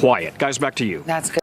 quiet. Guys, back to you. That's good.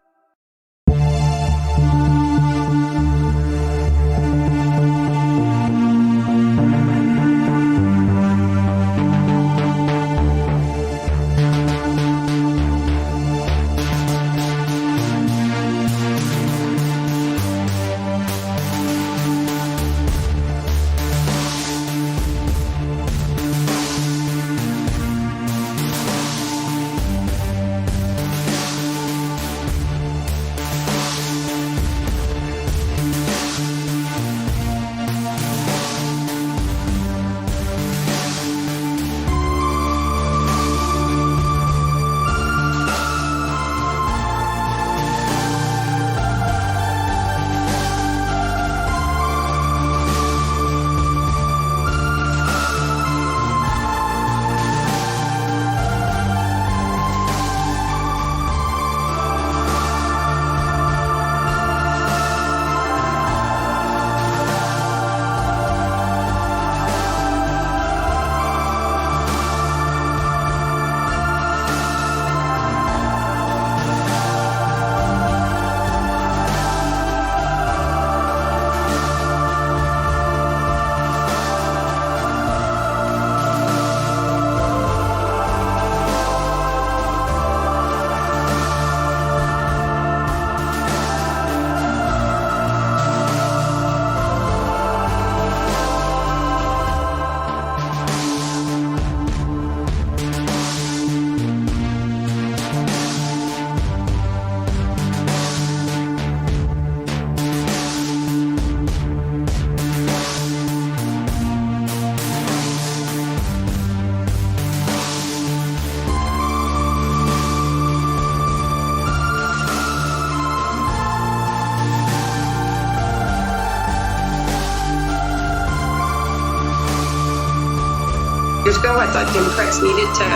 years ago, I thought Democrats needed to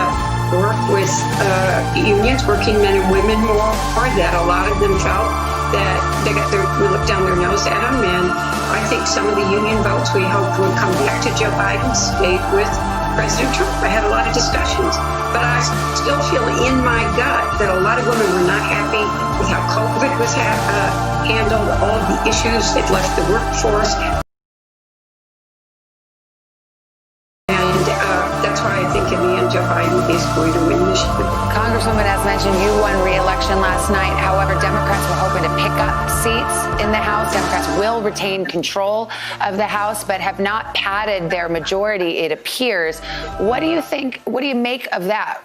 work with unions, working men and women more, that a lot of them felt that we looked down their nose at them. And I think some of the union votes we hoped would come back to Joe Biden stayed with President Trump. I had a lot of discussions, but I still feel in my gut that a lot of women were not happy with how COVID was handled, all of the issues that left the workforce. That's why I think in the end, Joe Biden is going to win Michigan. Congresswoman, as mentioned, you won re-election last night. However, Democrats were hoping to pick up seats in the House. Democrats will retain control of the House, but have not padded their majority, it appears. What do you think? What do you make of that?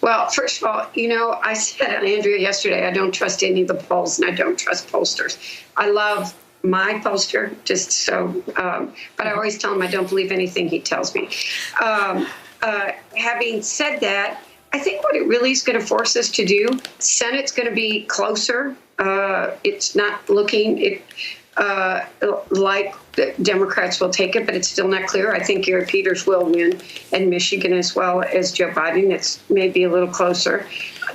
Well, first of all, I said on Andrea yesterday, I don't trust any of the polls, and I don't trust pollsters. I love my pollster, just so, but I always tell him I don't believe anything he tells me. Having said that, I think what it really is going to force us to do, Senate's going to be closer. It's not looking like the Democrats will take it, but it's still not clear. I think Gary Peters will win in Michigan as well as Joe Biden. It's maybe a little closer.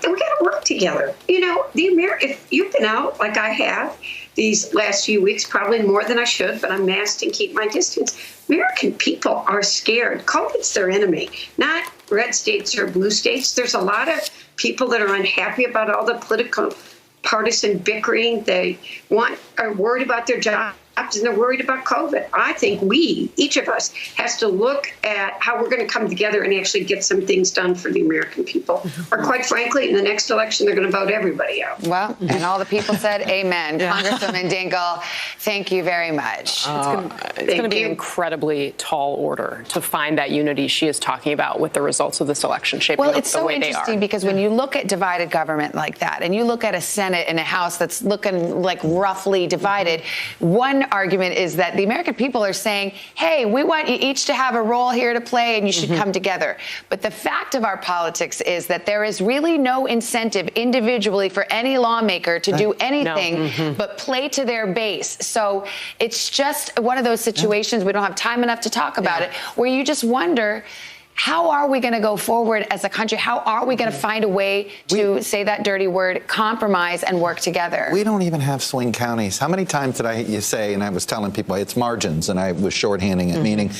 Then we got to work together. If you've been out like I have these last few weeks, probably more than I should, but I'm masked and keep my distance. American people are scared. COVID's their enemy, not red states or blue states. There's a lot of people that are unhappy about all the political partisan bickering. They are worried about their jobs and they're worried about COVID. I think each of us, has to look at how we're going to come together and actually get some things done for the American people. Or quite frankly, in the next election, they're going to vote everybody out. Well, and all the people said amen. Yeah. Congresswoman Dingell, thank you very much. It's going to be an incredibly tall order to find that unity she is talking about with the results of this election shaping up the way they are. Well, it's so interesting because when you look at divided government like that, and you look at a Senate and a House that's looking like roughly divided, one argument is that the American people are saying, hey, we want you each to have a role here to play and you should come together. But the fact of our politics is that there is really no incentive individually for any lawmaker to do anything but play to their base. So it's just one of those situations, we don't have time enough to talk about it, where you just wonder, how are we going to go forward as a country? How are we going to find a way to say that dirty word, compromise, and work together? We don't even have swing counties. How many times did you say, and I was telling people it's margins, and I was shorthanding it, meaning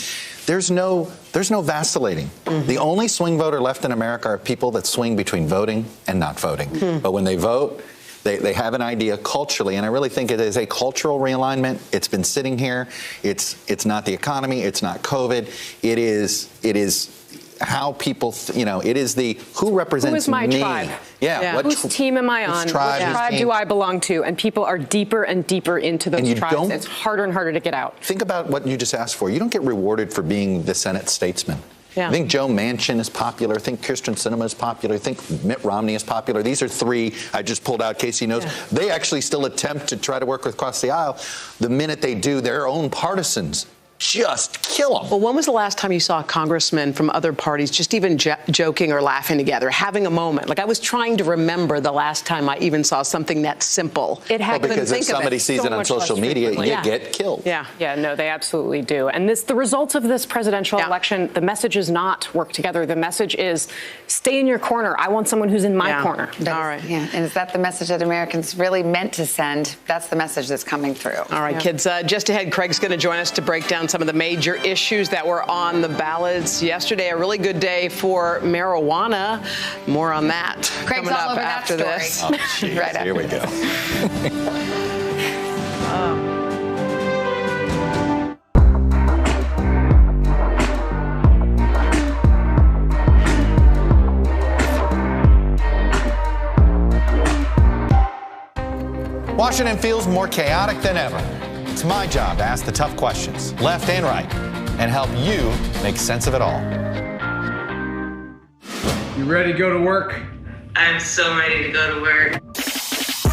there's no vacillating. The only swing voter left in America are people that swing between voting and not voting. But when they vote, they have an idea culturally, and I really think it is a cultural realignment. It's been sitting here. It's not the economy. It's not COVID. It is how people, it is who represents me. Who is my tribe? Yeah. Whose team am I on? Which tribe do I belong to? And people are deeper and deeper into those tribes. It's harder and harder to get out. Think about what you just asked for. You don't get rewarded for being the Senate statesman. Yeah. I think Joe Manchin is popular. I think Kirsten Sinema is popular. I think Mitt Romney is popular. These are three I just pulled out. Casey knows. Yeah. They actually still attempt to try to work across the aisle. The minute they do, their own partisans just kill them. Well, when was the last time you saw congressmen from other parties just even joking or laughing together, having a moment? Like, I was trying to remember the last time I even saw something that simple. It happened. Because if somebody sees it on social media, you get killed. Yeah, no, they absolutely do. And the results of this presidential election, the message is not work together. The message is stay in your corner. I want someone who's in my corner. All right. Yeah, and is that the message that Americans really meant to send? That's the message that's coming through. All right, kids, just ahead, Craig's going to join us to break down some of the major issues that were on the ballots yesterday. A really good day for marijuana. More on that Craig's coming all up over after that story. this. Right Here we go. Washington feels more chaotic than ever. It's my job to ask the tough questions, left and right, and help you make sense of it all. You ready to go to work? I'm so ready to go to work.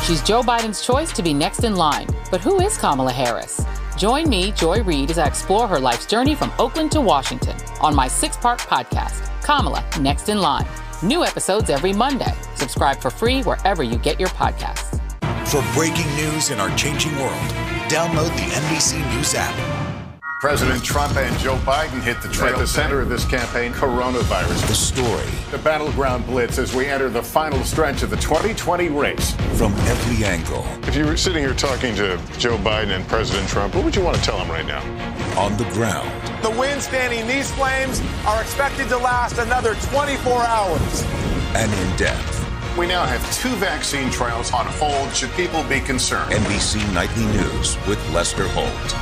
She's Joe Biden's choice to be next in line. But who is Kamala Harris? Join me, Joy Reid, as I explore her life's journey from Oakland to Washington on my 6-part podcast, Kamala Next in Line. New episodes every Monday. Subscribe for free wherever you get your podcasts. For breaking news in our changing world, download the NBC News app. President Trump and Joe Biden hit the trail. At the center of this campaign, coronavirus. The story. The battleground blitz as we enter the final stretch of the 2020 race. From every angle. If you were sitting here talking to Joe Biden and President Trump, what would you want to tell them right now? On the ground. The wind standing these flames are expected to last another 24 hours. And in depth. We now have 2 vaccine trials on hold. Should people be concerned? NBC Nightly News with Lester Holt.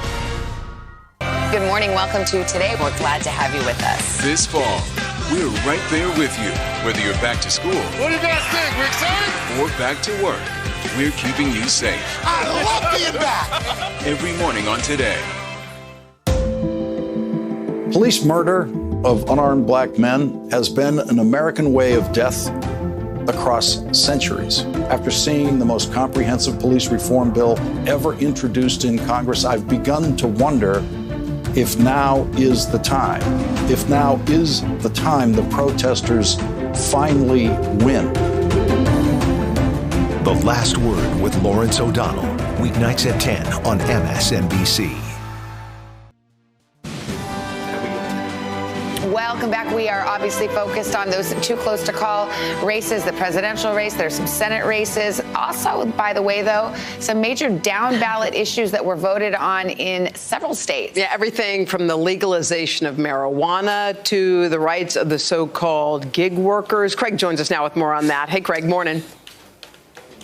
Good morning. Welcome to Today. We're glad to have you with us. This fall, we're right there with you. Whether you're back to school. What do you guys think? We're excited? Or back to work. We're keeping you safe. I love being back. Every morning on Today. Police murder of unarmed black men has been an American way of death across centuries. After seeing the most comprehensive police reform bill ever introduced in Congress, I've begun to wonder if now is the time. If now is the time the protesters finally win. The Last Word with Lawrence O'Donnell. Weeknights at 10 on MSNBC. Welcome back. We are obviously focused on those too close to call races, the presidential race. There's some Senate races. Also, by the way, though, some major down ballot issues that were voted on in several states. Yeah, everything from the legalization of marijuana to the rights of the so-called gig workers. Craig joins us now with more on that. Hey, Craig, morning.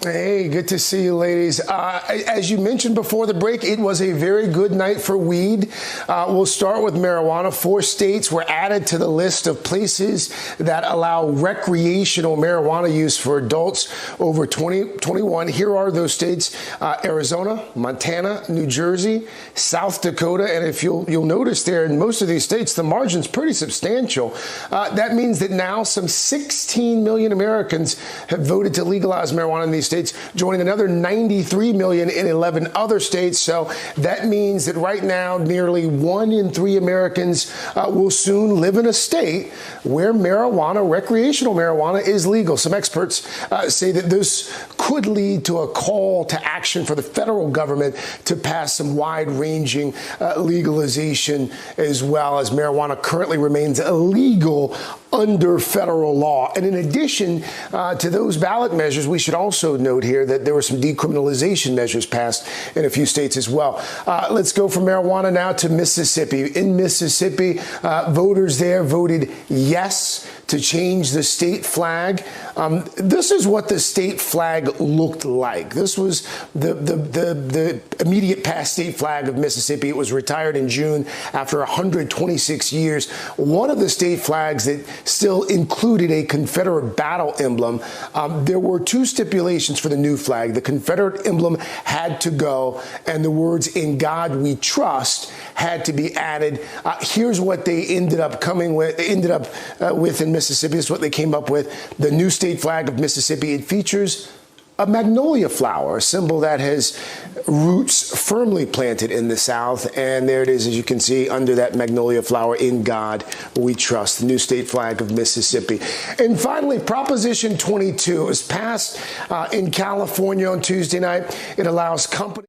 Hey, good to see you, ladies. As you mentioned before the break, it was a very good night for weed. We'll start with marijuana. 4 states were added to the list of places that allow recreational marijuana use for adults over 21. Here are those states: Arizona, Montana, New Jersey, South Dakota. And if you'll notice there, in most of these states, the margin's pretty substantial. That means that now some 16 million Americans have voted to legalize marijuana in these states. states, joining another 93 million in 11 other states. So that means that right now, nearly 1 in 3 Americans will soon live in a state where marijuana, recreational marijuana, is legal. Some experts say that this could lead to a call to action for the federal government to pass some wide-ranging legalization, as well as marijuana currently remains illegal under federal law. And in addition to those ballot measures, we should also note here that there were some decriminalization measures passed in a few states as well. Let's go from marijuana now to Mississippi. In Mississippi, voters there voted yes to change the state flag. This is what the state flag looked like. This was the immediate past state flag of Mississippi. It was retired in June after 126 years. One of the state flags that still included a Confederate battle emblem. There were 2 stipulations for the new flag. The Confederate emblem had to go, and the words "In God We Trust" had to be added. Here's what they ended up with in Mississippi. This is what they came up with. The new state flag of Mississippi. It features a magnolia flower, a symbol that has roots firmly planted in the South. And there it is, as you can see, under that magnolia flower, "In God We Trust," the new state flag of Mississippi. And finally, Proposition 22 was passed in California on Tuesday night. It allows companies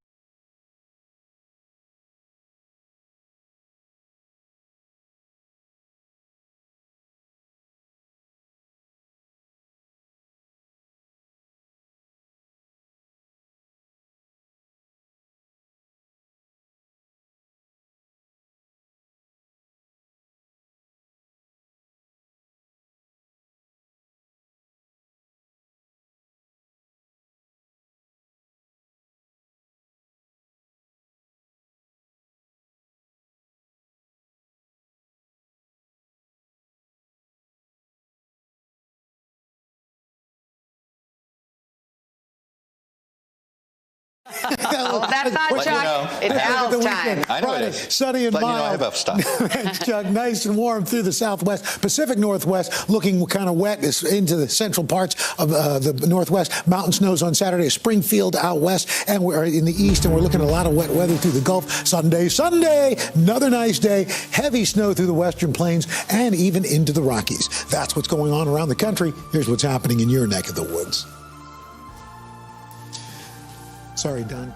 Oh, that's not Chuck. It's Al's time. I know it is. Sunny and but, mild. I have other stuff. Thanks, Chuck. Nice and warm through the southwest. Pacific Northwest looking kind of wet into the central parts of the Northwest. Mountain snows on Saturday. Springfield out west, and we're in the east, and we're looking at a lot of wet weather through the Gulf. Sunday, another nice day. Heavy snow through the western plains and even into the Rockies. That's what's going on around the country. Here's what's happening in your neck of the woods. Sorry, Don.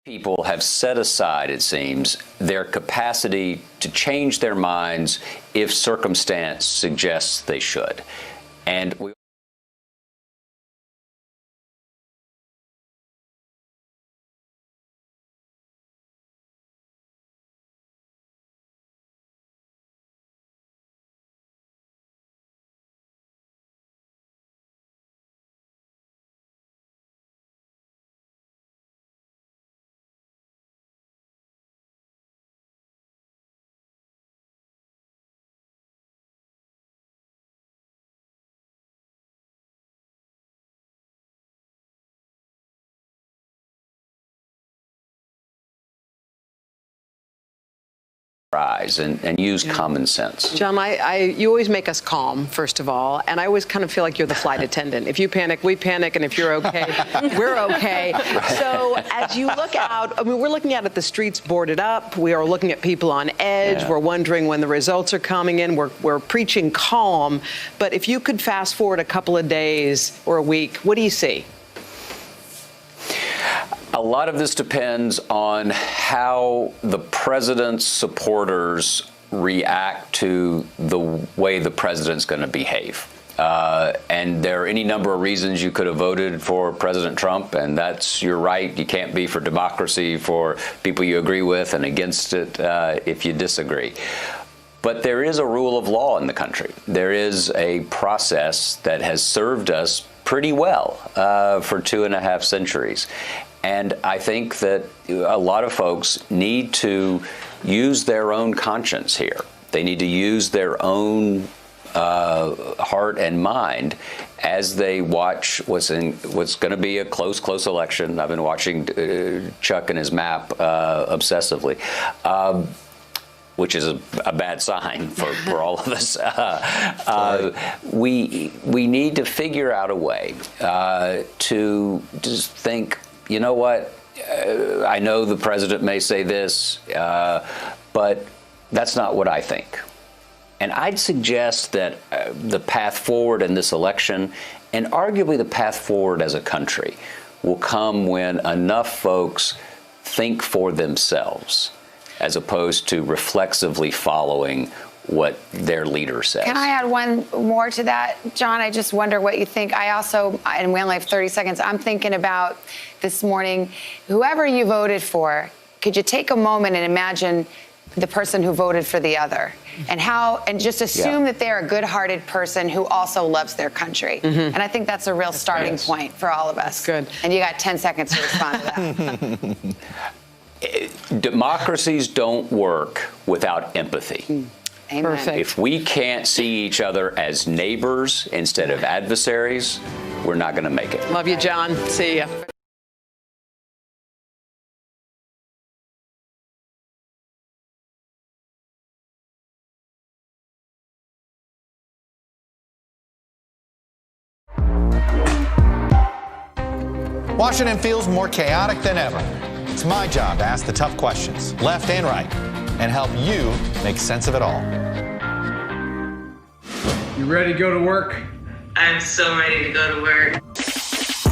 People have set aside, it seems, their capacity to change their minds if circumstance suggests they should. And we eyes and use common sense. John, you always make us calm, first of all, and I always kind of feel like you're the flight attendant. If you panic, we panic, and if you're okay, we're okay. So as you look out, I mean, we're looking out at the streets boarded up. We are looking at people on edge. Yeah. We're wondering when the results are coming in. We're preaching calm. But if you could fast forward a couple of days or a week, what do you see? A lot of this depends on how the president's supporters react to the way the president's going to behave. And there are any number of reasons you could have voted for President Trump, and that's your right. You can't be for democracy for people you agree with and against it if you disagree. But there is a rule of law in the country. There is a process that has served us pretty well for 2.5 centuries. And I think that a lot of folks need to use their own conscience here. They need to use their own heart and mind as they watch what's going to be a close election. I've been watching Chuck and his map obsessively, which is a bad sign for all of us. We need to figure out a way to just think, you know what, I know the president may say this, but that's not what I think. And I'd suggest that the path forward in this election, and arguably the path forward as a country, will come when enough folks think for themselves, as opposed to reflexively following what their leader says. Can I add one more to that, John? I just wonder what you think. I also, and we only have 30 seconds, I'm thinking about this morning, whoever you voted for, could you take a moment and imagine the person who voted for the other, and just assume that they're a good-hearted person who also loves their country. And I think that's a real starting point for all of us. Good. And you got 10 seconds to respond to that. Democracies don't work without empathy. Amen. Perfect. If we can't see each other as neighbors instead of adversaries, we're not going to make it. Love you, John. See ya. Washington feels more chaotic than ever. It's my job to ask the tough questions, left and right, and help you make sense of it all. You ready to go to work? I'm so ready to go to work.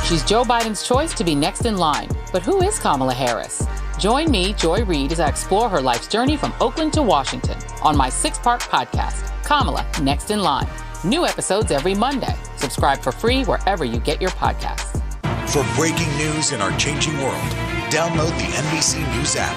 She's Joe Biden's choice to be next in line. But who is Kamala Harris? Join me, Joy Reid, as I explore her life's journey from Oakland to Washington on my 6-part podcast, Kamala Next in Line. New episodes every Monday. Subscribe for free wherever you get your podcasts. For breaking news in our changing world, download the NBC News app.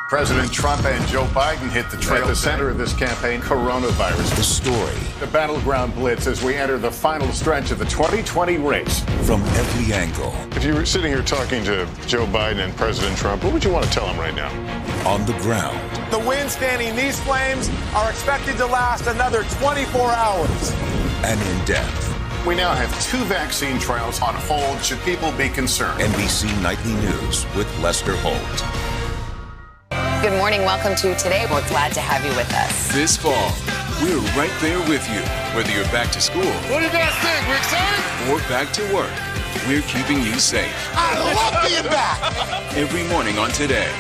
President Trump and Joe Biden hit the trail. At the center of this campaign, coronavirus. The story. The battleground blitz as we enter the final stretch of the 2020 race. From every angle. If you were sitting here talking to Joe Biden and President Trump, what would you want to tell them right now? On the ground. The winds fanning these flames are expected to last another 24 hours. And in depth. We now have 2 vaccine trials on hold. Should people be concerned? NBC Nightly News with Lester Holt. Good morning. Welcome to Today. We're glad to have you with us. This fall, we're right there with you. Whether you're back to school. What do you guys think? We're excited? Or back to work. We're keeping you safe. I love being back. Every morning on Today.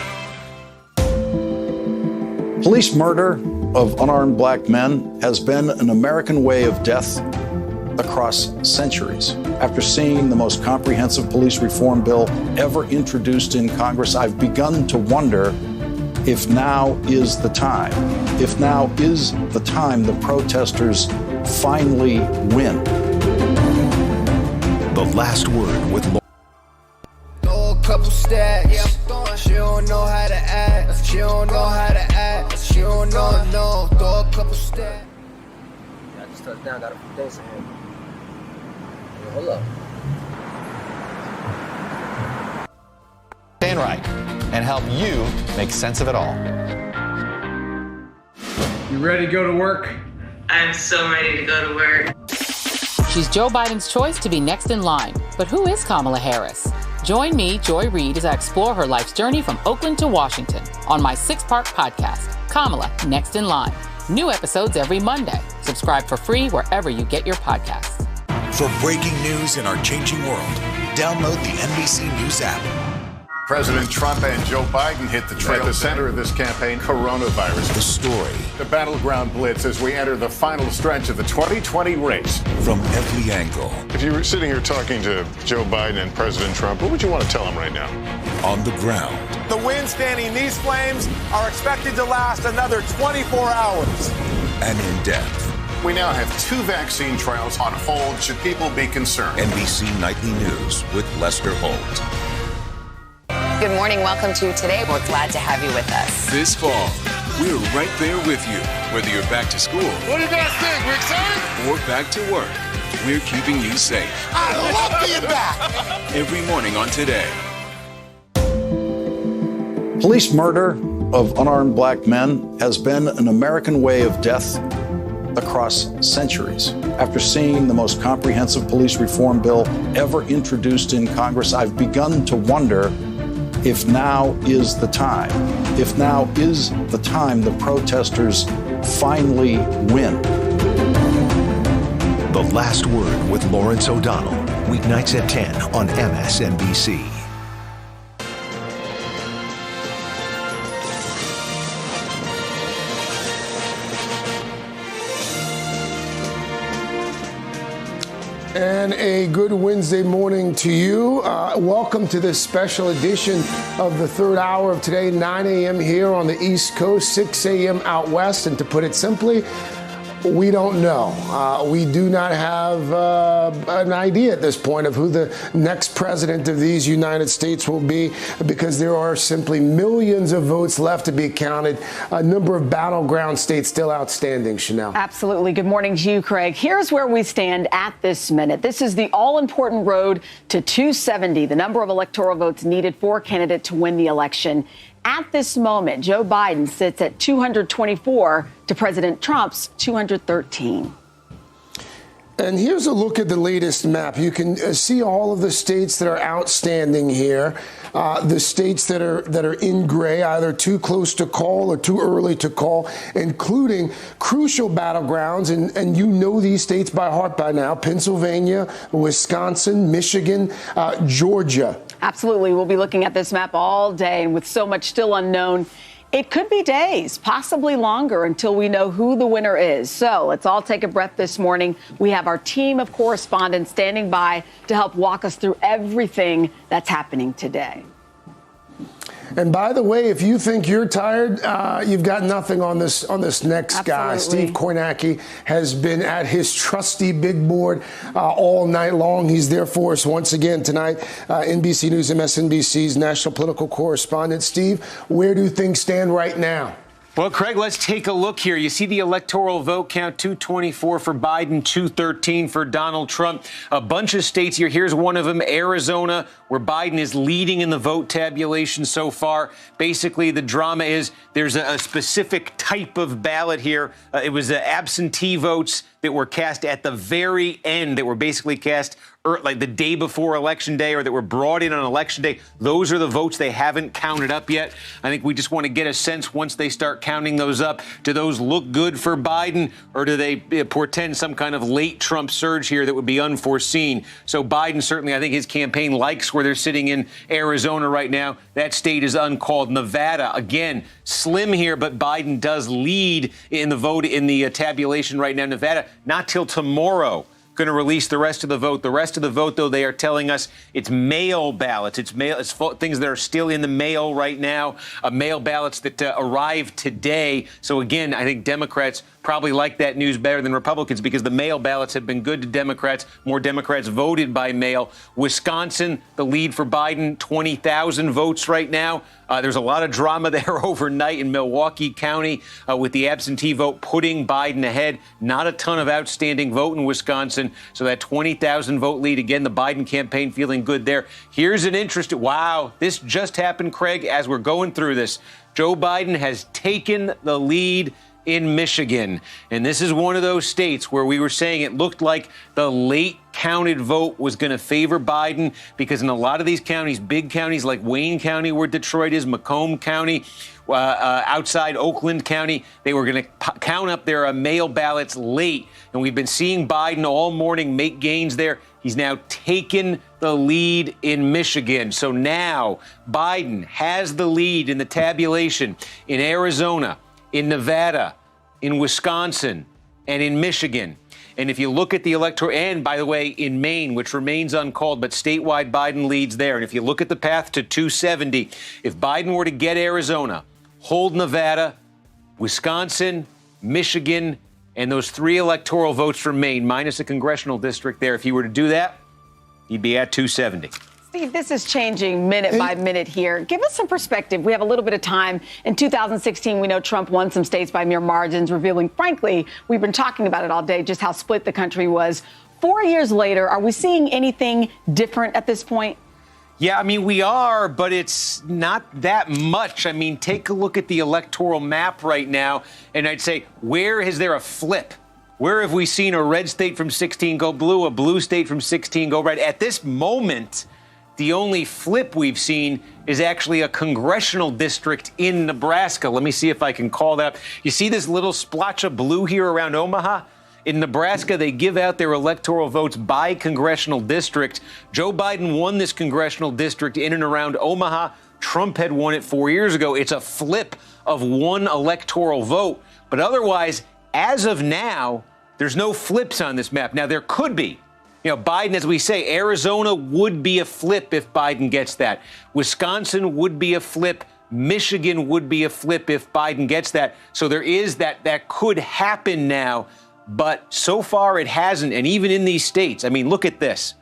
Police murder of unarmed black men has been an American way of death across centuries. After seeing the most comprehensive police reform bill ever introduced in Congress, I've begun to wonder if now is the time. If now is the time the protesters finally win. The last word with Throw a couple stacks. She don't know how to act. She don't know how to act. She don't know. Throw a couple stacks. I just touched down. Got a few things in here. Hold up. Stand right and help you make sense of it all. You ready to go to work? I'm so ready to go to work. She's Joe Biden's choice to be next in line. But who is Kamala Harris? Join me, Joy Reid, as I explore her life's journey from Oakland to Washington on my 6-part podcast, Kamala, next in line. New episodes every Monday. Subscribe for free wherever you get your podcasts. For breaking news in our changing world, download the NBC News app. President Trump and Joe Biden hit the trail. At the center of this campaign, coronavirus. The story. The battleground blitz as we enter the final stretch of the 2020 race. From every angle. If you were sitting here talking to Joe Biden and President Trump, what would you want to tell them right now? On the ground. The winds fanning these flames are expected to last another 24 hours. And in depth. We now have 2 vaccine trials on hold. Should people be concerned? NBC Nightly News with Lester Holt. Good morning. Welcome to Today. We're glad to have you with us. This fall, we're right there with you. Whether you're back to school. What do you guys think? We're excited? Or back to work. We're keeping you safe. I love being back. Every morning on Today. Police murder of unarmed black men has been an American way of death across centuries. After seeing the most comprehensive police reform bill ever introduced in Congress, I've begun to wonder if now is the time. If now is the time the protesters finally win. The Last Word with Lawrence O'Donnell. Weeknights at 10 on MSNBC. And a good Wednesday morning to you. Welcome to this special edition of the third hour of Today, 9 a.m. here on the East Coast, 6 a.m. out west. And to put it simply, we don't know. We do not have an idea at this point of who the next president of these United States will be, because there are simply millions of votes left to be counted. A number of battleground states still outstanding, Chanel. Absolutely. Good morning to you, Craig. Here's where we stand at this minute. This is the all-important road to 270, the number of electoral votes needed for a candidate to win the election. At this moment, Joe Biden sits at 224 to President Trump's 213. And here's a look at the latest map. You can see all of the states that are outstanding here. The states that are in gray, either too close to call or too early to call, including crucial battlegrounds. And you know these states by heart by now: Pennsylvania, Wisconsin, Michigan, Georgia. Absolutely. We'll be looking at this map all day, and with so much still unknown, it could be days, possibly longer, until we know who the winner is. So let's all take a breath this morning. We have our team of correspondents standing by to help walk us through everything that's happening today. And by the way, if you think you're tired, you've got nothing on this next guy. Steve Kornacki has been at his trusty big board all night long. He's there for us once again tonight. NBC News, MSNBC's national political correspondent. Steve, where do things stand right now? Well, Craig, let's take a look here. You see the electoral vote count: 224 for Biden, 213 for Donald Trump. A bunch of states here. Here's one of them, Arizona, where Biden is leading in the vote tabulation so far. Basically, the drama is there's a specific type of ballot here. It was absentee votes that were cast at the very end, that were basically cast like the day before Election Day, or that were brought in on Election Day. Those are the votes they haven't counted up yet. I think we just want to get a sense, once they start counting those up, do those look good for Biden, or do they portend some kind of late Trump surge here that would be unforeseen? So Biden, certainly, I think his campaign likes where they're sitting in Arizona right now. That state is uncalled. Nevada, again, slim here, but Biden does lead in the vote, in the tabulation right now. Nevada, not till tomorrow, going to release the rest of the vote. The rest of the vote, though, they are telling us it's mail ballots. It's things that are still in the mail right now, mail ballots that arrived today. So, again, I think Democrats probably like that news better than Republicans, because the mail ballots have been good to Democrats. More Democrats voted by mail. Wisconsin, the lead for Biden, 20,000 votes right now. There's a lot of drama there overnight in Milwaukee County with the absentee vote putting Biden ahead. Not a ton of outstanding vote in Wisconsin. So that 20,000 vote lead, again, the Biden campaign feeling good there. Here's an interesting, wow, this just happened, Craig, as we're going through this. Joe Biden has taken the lead in Michigan. And this is one of those states where we were saying it looked like the late counted vote was going to favor Biden, because in a lot of these counties, big counties like Wayne County, where Detroit is, Macomb County, outside Oakland County, they were going to count up their mail ballots late. And we've been seeing Biden all morning make gains there. He's now taken the lead in Michigan. So now Biden has the lead in the tabulation in Arizona, in Nevada, in Wisconsin, and in Michigan. And if you look at the electoral, and by the way, in Maine, which remains uncalled, but statewide Biden leads there. And if you look at the path to 270, if Biden were to get Arizona, hold Nevada, Wisconsin, Michigan, and those 3 electoral votes from Maine, minus a congressional district there, if he were to do that, he'd be at 270. Steve, this is changing minute by minute here. Give us some perspective. We have a little bit of time. In 2016, we know Trump won some states by mere margins, revealing, frankly, we've been talking about it all day, just how split the country was. 4 years later, are we seeing anything different at this point? Yeah, I mean, we are, but it's not that much. I mean, take a look at the electoral map right now, and I'd say, where is there a flip? Where have we seen a red state from 16 go blue, a blue state from 16 go red? At this moment, the only flip we've seen is actually a congressional district in Nebraska. Let me see if I can call that up. You see this little splotch of blue here around Omaha? In Nebraska, they give out their electoral votes by congressional district. Joe Biden won this congressional district in and around Omaha. Trump had won it 4 years ago. It's a flip of 1 electoral vote. But otherwise, as of now, there's no flips on this map. Now, there could be. You know, Biden, as we say, Arizona would be a flip if Biden gets that. Wisconsin would be a flip. Michigan would be a flip if Biden gets that. So there is that could happen now. But so far it hasn't. And even in these states, I mean, look at this.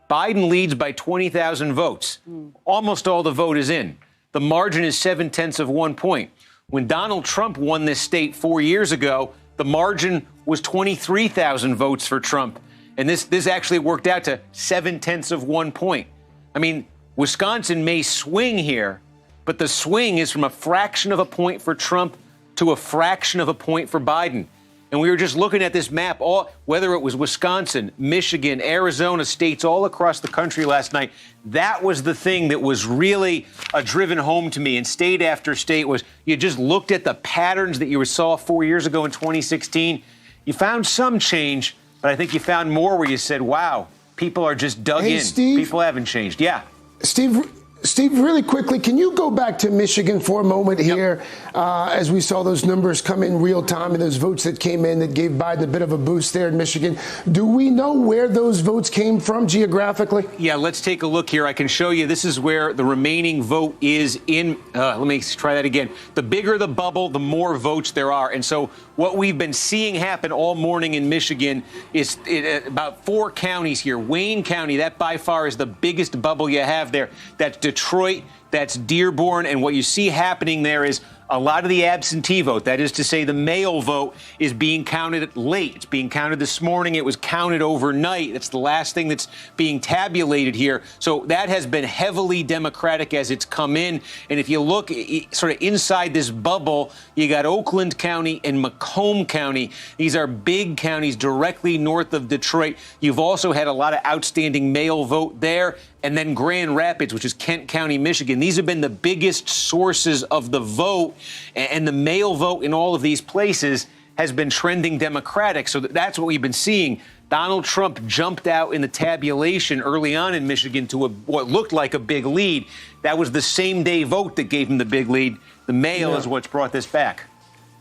Biden leads by 20,000 votes. Almost all the vote is in. The margin is 0.7 of 1 point. When Donald Trump won this state 4 years ago, the margin was 23,000 votes for Trump. And this actually worked out to 0.7 of 1 point. I mean, Wisconsin may swing here, but the swing is from a fraction of a point for Trump to a fraction of a point for Biden. And we were just looking at this map, whether it was Wisconsin, Michigan, Arizona, states all across the country last night. That was the thing that was really driven home to me. And state after state was, you just looked at the patterns that you saw 4 years ago in 2016. You found some change, but I think you found more where you said, wow, people are just dug in. Steve, people haven't changed. Yeah. Steve, really quickly, can you go back to Michigan for a moment here as we saw those numbers come in real time and those votes that came in that gave Biden a bit of a boost there in Michigan? Do we know where those votes came from geographically? Yeah, let's take a look here. I can show you. This is where the remaining vote is in. Let me try that again. The bigger the bubble, the more votes there are. And so what we've been seeing happen all morning in Michigan is about 4 counties here. Wayne County, that by far is the biggest bubble you have there. That's Detroit, that's Dearborn, and what you see happening there is a lot of the absentee vote, that is to say the mail vote, is being counted late. It's being counted this morning. It was counted overnight. That's the last thing that's being tabulated here. So that has been heavily Democratic as it's come in. And if you look sort of inside this bubble, you got Oakland County and Macomb County. These are big counties directly north of Detroit. You've also had a lot of outstanding mail vote there. And then Grand Rapids, which is Kent County, Michigan. These have been the biggest sources of the vote, and the mail vote in all of these places has been trending Democratic. So that's what we've been seeing. Donald Trump jumped out in the tabulation early on in Michigan to what looked like a big lead. That was the same day vote that gave him the big lead. The mail is what's brought this back.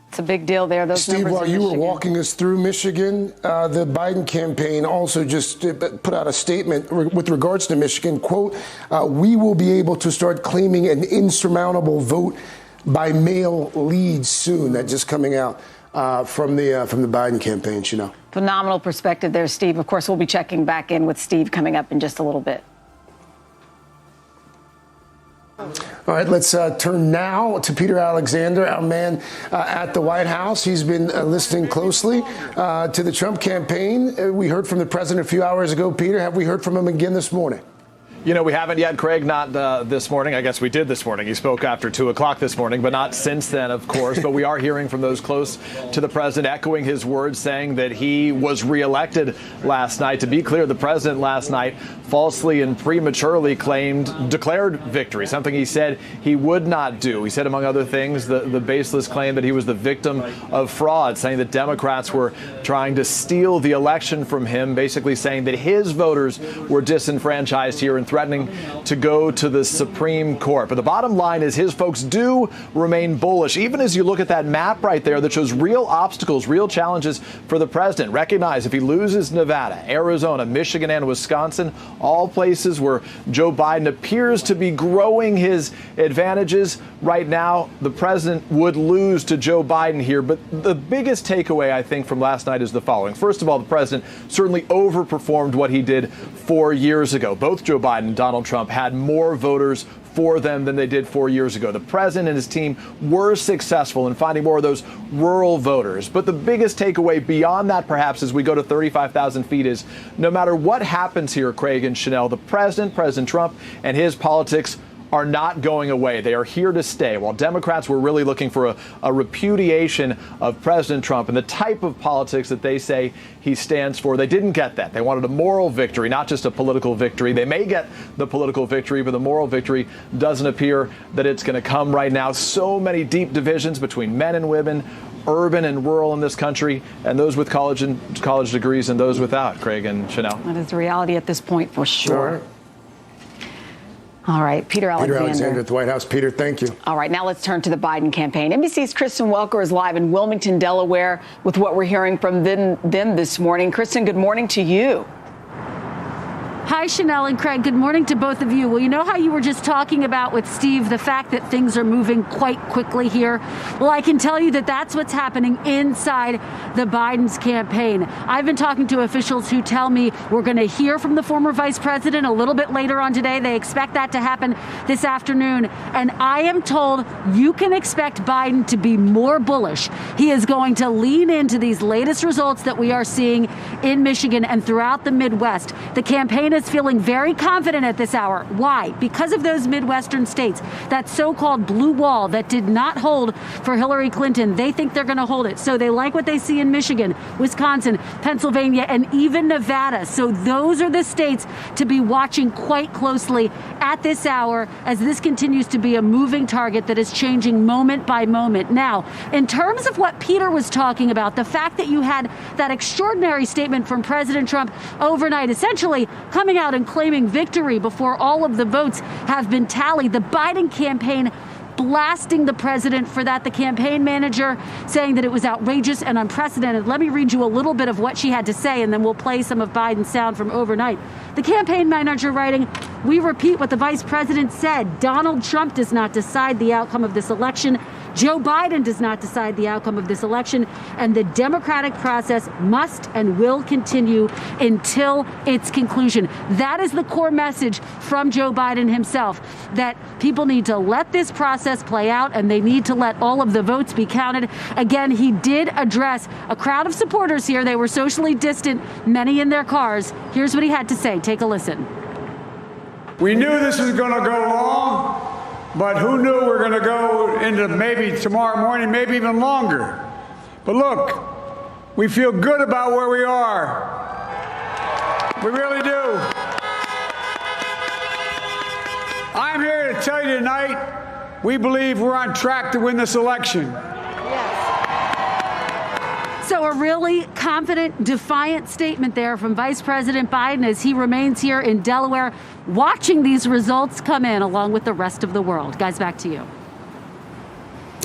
It's a big deal there. Those Steve, while you were walking us through Michigan, the Biden campaign also just put out a statement with regards to Michigan, quote, we will be able to start claiming an insurmountable vote by mail lead soon. That just coming out from the Biden campaign, you know. Phenomenal perspective there, Steve. Of course, we'll be checking back in with Steve coming up in just a little bit. All right, let's turn now to Peter Alexander, our man at the White House. He's been listening closely to the Trump campaign. We heard from the president a few hours ago. Peter, have we heard from him again this morning? You know, we haven't yet, Craig, not this morning. I guess we did this morning. He spoke after 2 o'clock this morning, but not since then, of course. But we are hearing from those close to the president, echoing his words, saying that he was reelected last night. To be clear, the president last night falsely and prematurely declared victory, something he said he would not do. He said, among other things, the baseless claim that he was the victim of fraud, saying that Democrats were trying to steal the election from him, basically saying that his voters were disenfranchised here and threatening to go to the Supreme Court. But the bottom line is his folks do remain bullish, even as you look at that map right there that shows real obstacles, real challenges for the president. Recognize if he loses Nevada, Arizona, Michigan, and Wisconsin, all places where Joe Biden appears to be growing his advantages right now, the president would lose to Joe Biden here. But the biggest takeaway, I think, from last night is the following. First of all, the president certainly overperformed what he did 4 years ago. Both Joe Biden and Donald Trump had more voters for them than they did 4 years ago. The president and his team were successful in finding more of those rural voters. But the biggest takeaway beyond that, perhaps, as we go to 35,000 feet is no matter what happens here, Craig and Chanel, the president, President Trump, and his politics are not going away. They are here to stay. While Democrats were really looking for a repudiation of President Trump and the type of politics that they say he stands for, they didn't get that. They wanted a moral victory, not just a political victory. They may get the political victory, but the moral victory doesn't appear that it's going to come right now. So many deep divisions between men and women, urban and rural in this country, and those with college degrees and those without, Craig and Chanel. That is the reality at this point, for sure. All right, Peter Alexander. Peter Alexander at the White House. Peter, thank you. All right, now let's turn to the Biden campaign. NBC's Kristen Welker is live in Wilmington, Delaware, with what we're hearing from them this morning. Kristen, good morning to you. Hi, Chanel and Craig. Good morning to both of you. Well, you know how you were just talking about with Steve, the fact that things are moving quite quickly here? Well, I can tell you that that's what's happening inside the Biden's campaign. I've been talking to officials who tell me we're going to hear from the former vice president a little bit later on today. They expect that to happen this afternoon. And I am told you can expect Biden to be more bullish. He is going to lean into these latest results that we are seeing in Michigan and throughout the Midwest. The campaign is feeling very confident at this hour. Why? Because of those Midwestern states, that so-called blue wall that did not hold for Hillary Clinton. They think they're going to hold it. So they like what they see in Michigan, Wisconsin, Pennsylvania, and even Nevada. So those are the states to be watching quite closely at this hour as this continues to be a moving target that is changing moment by moment. Now, in terms of what Peter was talking about, the fact that you had that extraordinary statement from President Trump overnight, essentially coming out and claiming victory before all of the votes have been tallied. The Biden campaign blasting the president for that. The campaign manager saying that it was outrageous and unprecedented. Let me read you a little bit of what she had to say, and then we'll play some of Biden's sound from overnight. The campaign manager writing, "We repeat what the vice president said. Donald Trump does not decide the outcome of this election. Joe Biden does not decide the outcome of this election, and the democratic process must and will continue until its conclusion." That is the core message from Joe Biden himself, that people need to let this process play out and they need to let all of the votes be counted. Again, he did address a crowd of supporters here. They were socially distant, many in their cars. Here's what he had to say. Take a listen. We knew this was going to go long, but who knew we were going to go into maybe tomorrow morning, maybe even longer. But look, we feel good about where we are. We really do. I'm here to tell you tonight, we believe we're on track to win this election. So a really confident, defiant statement there from Vice President Biden as he remains here in Delaware, watching these results come in along with the rest of the world. Guys, back to you.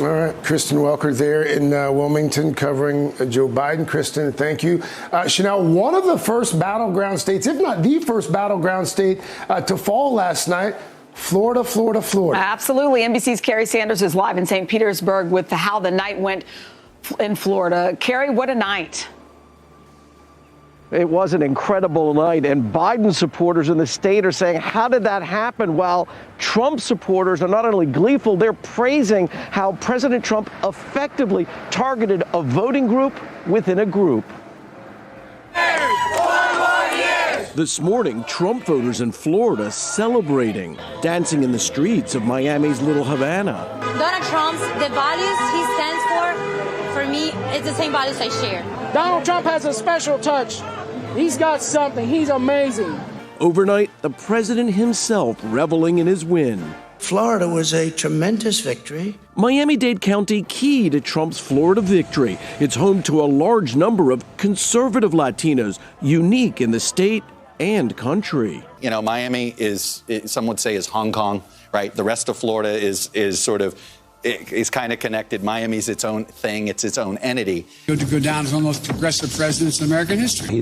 All right, Kristen Welker there in Wilmington covering Joe Biden. Kristen, thank you. Chanel, one of the first battleground states, if not the first battleground state to fall last night, Florida. Absolutely. NBC's Carrie Sanders is live in St. Petersburg with how the night went in Florida. Carrie, what a night. It was an incredible night, and Biden supporters in the state are saying, how did that happen? While Trump supporters are not only gleeful, they're praising how President Trump effectively targeted a voting group within a group. This morning, Trump voters in Florida celebrating, dancing in the streets of Miami's Little Havana. Donald Trump's, the values he stands for me, it's the same values I share. Donald Trump has a special touch. He's got something. He's amazing. Overnight, the president himself reveling in his win. Florida was a tremendous victory. Miami-Dade County key to Trump's Florida victory. It's home to a large number of conservative Latinos, unique in the state and country. You know, Miami is, some would say, is Hong Kong, right? The rest of Florida is sort of, is kind of connected. Miami's its own thing. It's its own entity. To go down as one of the most progressive presidents in American history.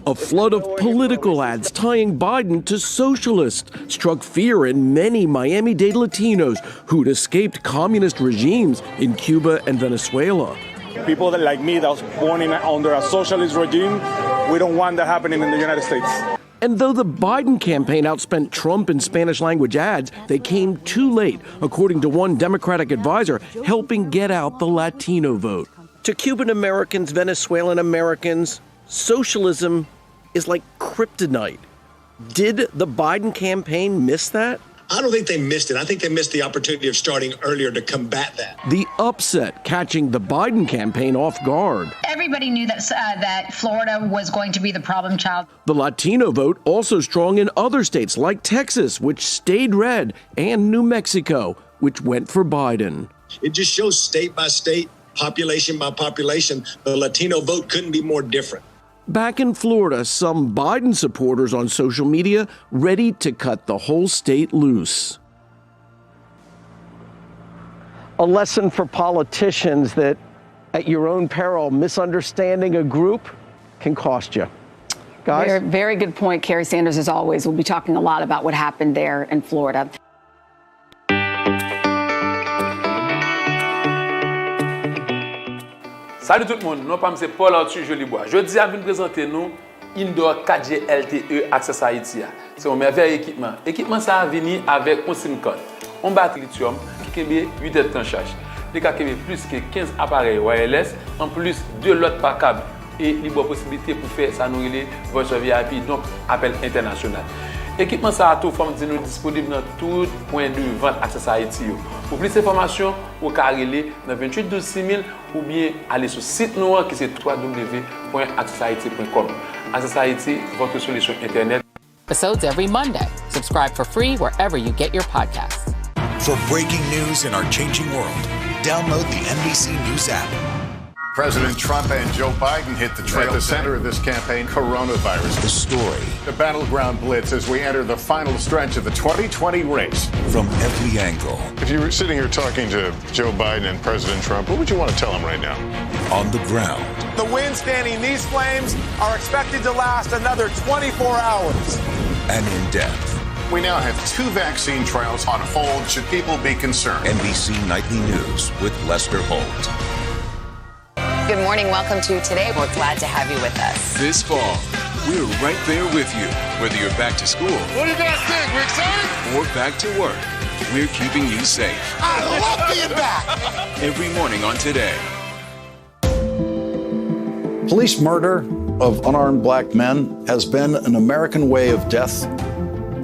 A flood of political ads tying Biden to socialists struck fear in many Miami-Dade Latinos who'd escaped communist regimes in Cuba and Venezuela. People that, like me, that was born under a socialist regime, we don't want that happening in the United States. And though the Biden campaign outspent Trump in Spanish-language ads, they came too late, according to one Democratic advisor, helping get out the Latino vote. To Cuban Americans, Venezuelan Americans, socialism is like kryptonite. Did the Biden campaign miss that? I don't think they missed it. I think they missed the opportunity of starting earlier to combat that. The upset catching the Biden campaign off guard. Everybody knew that Florida was going to be the problem child. The Latino vote also strong in other states like Texas, which stayed red, and New Mexico, which went for Biden. It just shows state by state, population by population, the Latino vote couldn't be more different. Back in Florida, some Biden supporters on social media ready to cut the whole state loose. A lesson for politicians that at your own peril, misunderstanding a group can cost you. Guys? Very good point, Kerry Sanders, as always. We'll be talking a lot about what happened there in Florida. Salut tout le monde, non pas M. Paul Arthur Jolibois. Je dis à vous présenter nous Indoor 4G LTE Access Haiti. C'est un merveilleux équipement. L'équipement ça a venu avec un SIM card, un batterie lithium qui a 8 heures de charge. Il y a plus que 15 appareils wireless, en plus 2 lots par câble. Et il y a possibilité pour faire ça nous les voice VIP, donc appel international. L'équipement ça a tout forme de nous disponible dans tout point de vente Access Haiti. Pour plus d'informations, vous pouvez aller dans 28 12 6000 ou bien aller sur le site nous qui c'est www.accesshaiti.com. Access Haiti, votre solution internet. Episodes every Monday. Subscribe for free wherever you get your podcasts. For breaking news in our changing world, download the NBC News app. President Trump and Joe Biden hit the trail. At the center of this campaign, coronavirus. The story. The battleground blitz as we enter the final stretch of the 2020 race. From every angle. If you were sitting here talking to Joe Biden and President Trump, what would you want to tell them right now? On the ground. The winds fanning these flames are expected to last another 24 hours. And in depth. We now have 2 vaccine trials on hold. Should people be concerned? NBC Nightly News with Lester Holt. Good morning. Welcome to Today. We're glad to have you with us. This fall, we're right there with you. Whether you're back to school. What do you guys think? We're excited? Or back to work. We're keeping you safe. I love being back. Every morning on Today. Police murder of unarmed black men has been an American way of death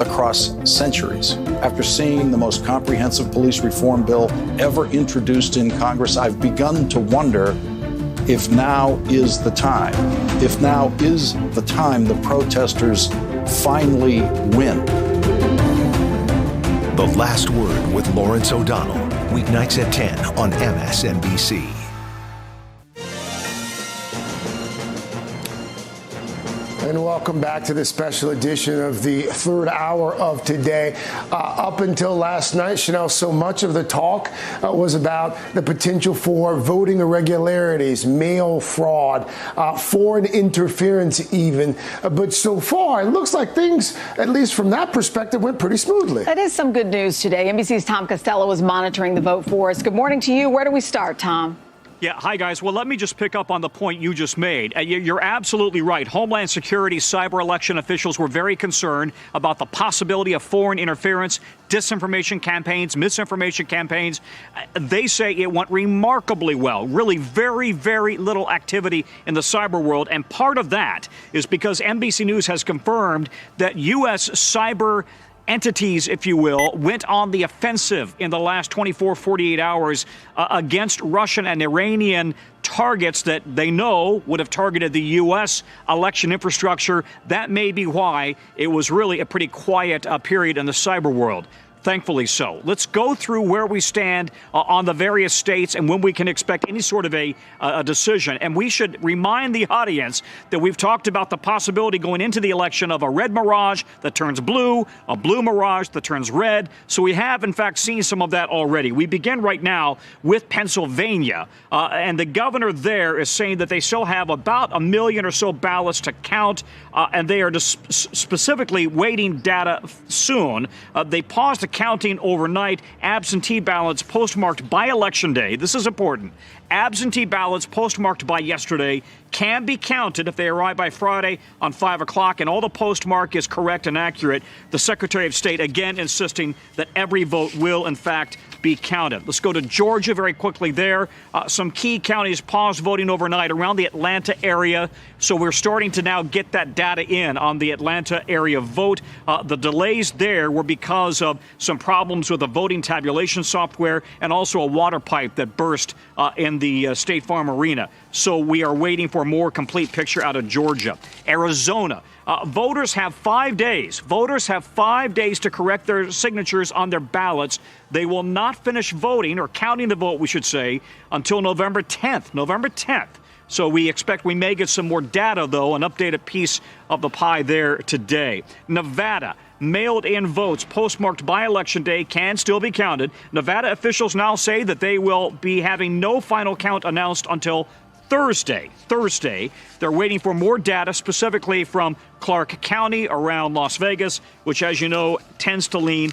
across centuries. After seeing the most comprehensive police reform bill ever introduced in Congress, I've begun to wonder if now is the time. If now is the time the protesters finally win. The Last Word with Lawrence O'Donnell. Weeknights at 10 on MSNBC. And welcome back to this special edition of the third hour of Today. Up until last night, Chanel, so much of the talk was about the potential for voting irregularities, mail fraud, foreign interference even. But so far, it looks like things, at least from that perspective, went pretty smoothly. That is some good news today. NBC's Tom Costello is monitoring the vote for us. Good morning to you. Where do we start, Tom? Yeah, hi, guys. Well, let me just pick up on the point you just made. You're absolutely right. Homeland Security cyber election officials were very concerned about the possibility of foreign interference, disinformation campaigns, misinformation campaigns. They say it went remarkably well. Really very, very little activity in the cyber world. And part of that is because NBC News has confirmed that U.S. cyber entities, if you will, went on the offensive in the last 48 hours against Russian and Iranian targets that they know would have targeted the U.S. election infrastructure. That may be why it was really a pretty quiet period in the cyber world. Thankfully so. Let's go through where we stand on the various states and when we can expect any sort of a decision. And we should remind the audience that we've talked about the possibility going into the election of a red mirage that turns blue, a blue mirage that turns red. So we have, in fact, seen some of that already. We begin right now with Pennsylvania. And the governor there is saying that they still have about 1 million or so ballots to count. And they are specifically waiting data soon. They paused the counting overnight. Absentee ballots postmarked by Election Day. This is important. Absentee ballots postmarked by yesterday can be counted if they arrive by Friday on 5 o'clock, and all the postmark is correct and accurate. The Secretary of State again insisting that every vote will, in fact, be counted. Let's go to Georgia very quickly there. Some key counties paused voting overnight around the Atlanta area, so we're starting to now get that data in on the Atlanta area vote. The delays there were because of some problems with the voting tabulation software and also a water pipe that burst in the State Farm Arena. So we are waiting for a more complete picture out of Georgia. Arizona. Voters have 5 days. Voters have 5 days to correct their signatures on their ballots. They will not finish voting, or counting the vote, we should say, until November 10th. November 10th. So we expect we may get some more data, though, an updated piece of the pie there today. Nevada. Mailed-in votes postmarked by Election Day can still be counted. Nevada officials now say that they will be having no final count announced until Thursday. They're waiting for more data, specifically from Clark County around Las Vegas, which, as you know, tends to lean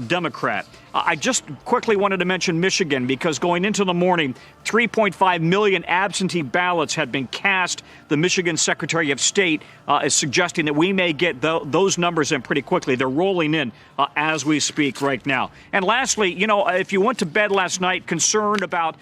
Democrat. I just quickly wanted to mention Michigan because going into the morning, 3.5 million absentee ballots had been cast. The Michigan Secretary of State is suggesting that we may get those numbers in pretty quickly. They're rolling in as we speak right now. And lastly, you know, if you went to bed last night concerned about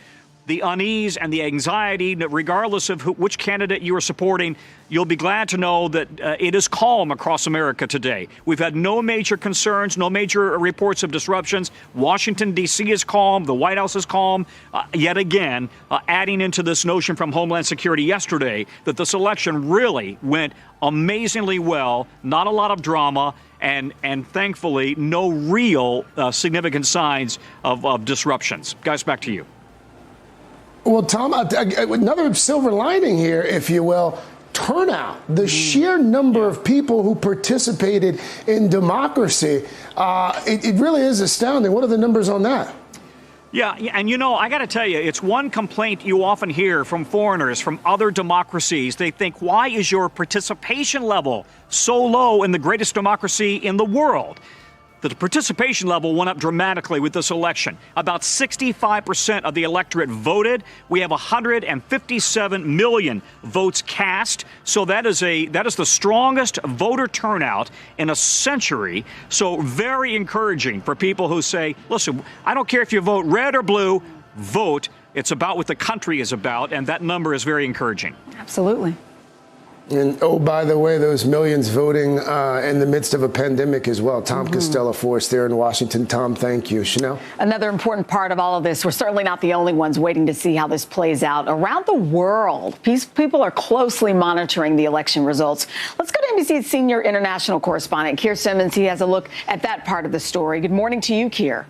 the unease and the anxiety, regardless of which candidate you are supporting, you'll be glad to know that it is calm across America today. We've had no major concerns, no major reports of disruptions. Washington, D.C. is calm. The White House is calm. Yet again, adding into this notion from Homeland Security yesterday that this election really went amazingly well, not a lot of drama, and thankfully no real significant signs of disruptions. Guys, back to you. Well, Tom, another silver lining here, if you will, turnout. The sheer number of people who participated in democracy, it really is astounding. What are the numbers on that? Yeah, and you know, I got to tell you, it's one complaint you often hear from foreigners, from other democracies. They think, why is your participation level so low in the greatest democracy in the world? The participation level went up dramatically with this election. About 65% of the electorate voted. We have 157 million votes cast. So that is the strongest voter turnout in a century. So very encouraging for people who say, listen, I don't care if you vote red or blue, vote. It's about what the country is about. And that number is very encouraging. Absolutely. And, oh, by the way, those millions voting in the midst of a pandemic as well. Tom Costello for us there in Washington. Tom, thank you. Chanel? Another important part of all of this, we're certainly not the only ones waiting to see how this plays out. Around the world, people are closely monitoring the election results. Let's go to NBC's senior international correspondent, Keir Simmons. He has a look at that part of the story. Good morning to you, Keir.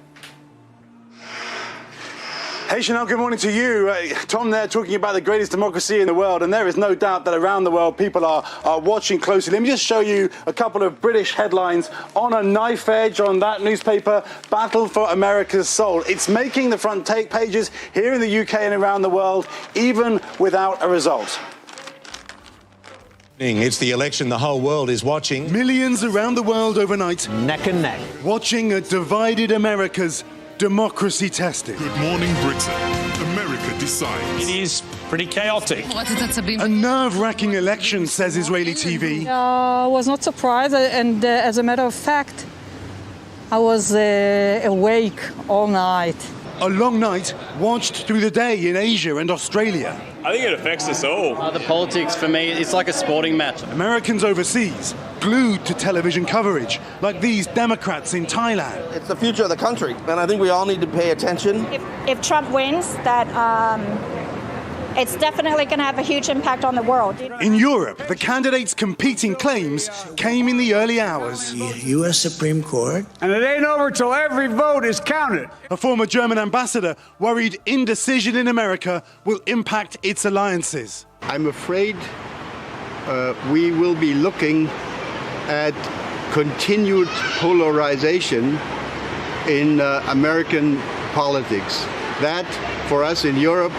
Hey, Chanel, good morning to you. Tom there talking about the greatest democracy in the world, and there is no doubt that around the world people are watching closely. Let me just show you a couple of British headlines. On a knife edge on that newspaper, Battle for America's Soul. It's making the front pages here in the UK and around the world, even without a result. It's the election the whole world is watching. Millions around the world overnight, neck and neck, watching a divided America's democracy tested. Good morning, Britain. America decides. It is pretty chaotic. A nerve-wracking election, says Israeli TV. I was not surprised, and as a matter of fact, I was awake all night. A long night watched through the day in Asia and Australia. I think it affects us all. The politics, for me, it's like a sporting match. Americans overseas glued to television coverage, like these Democrats in Thailand. It's the future of the country, and I think we all need to pay attention. If Trump wins, that it's definitely going to have a huge impact on the world. In Europe, the candidates' competing claims came in the early hours. The U.S. Supreme Court. And it ain't over till every vote is counted. A former German ambassador worried indecision in America will impact its alliances. I'm afraid we will be looking at continued polarization in American politics. That, for us in Europe,